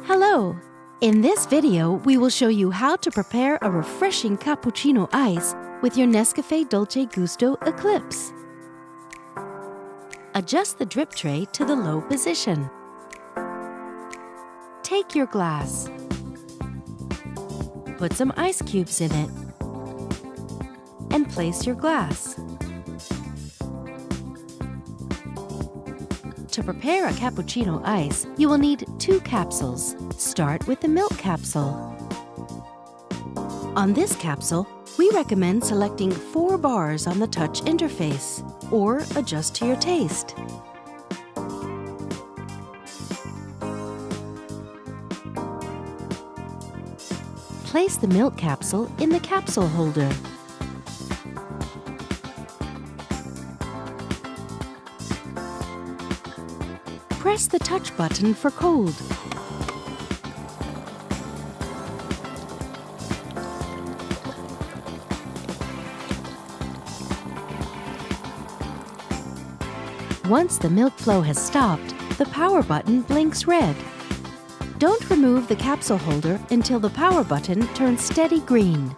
Hello! In this video, we will show you how to prepare a refreshing cappuccino ice with your NESCAFÉ Dolce Gusto Eclipse. Adjust the drip tray to the low position. Take your glass. Put some ice cubes in it. And place your glass. To prepare a cappuccino ice, you will need 2 capsules. Start with the milk capsule. On this capsule, we recommend selecting 4 bars on the touch interface, or adjust to your taste. Place the milk capsule in the capsule holder. Press the touch button for cold. Once the milk flow has stopped, the power button blinks red. Don't remove the capsule holder until the power button turns steady green.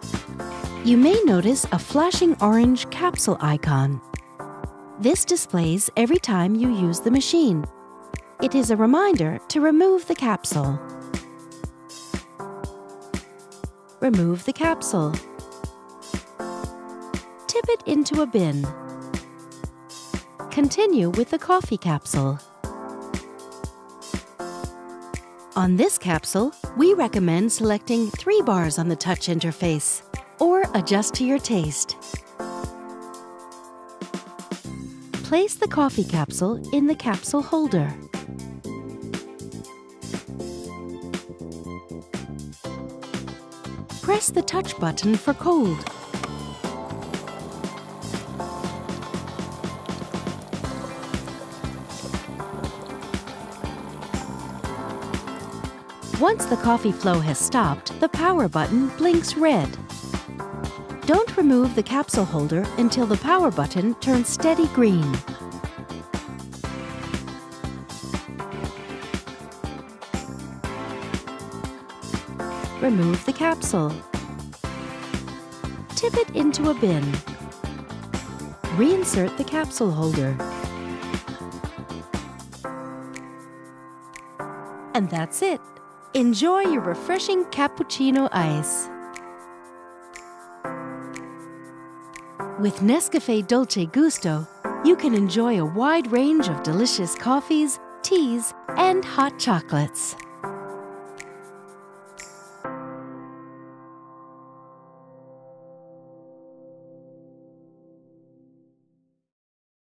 You may notice a flashing orange capsule icon. This displays every time you use the machine. It is a reminder to remove the capsule. Remove the capsule. Tip it into a bin. Continue with the coffee capsule. On this capsule, we recommend selecting 3 bars on the touch interface, or adjust to your taste. Place the coffee capsule in the capsule holder. Press the touch button for cold. Once the coffee flow has stopped, the power button blinks red. Don't remove the capsule holder until the power button turns steady green. Remove the capsule. Tip it into a bin. Reinsert the capsule holder. And that's it. Enjoy your refreshing cappuccino ice. With NESCAFÉ Dolce Gusto, you can enjoy a wide range of delicious coffees, teas, and hot chocolates.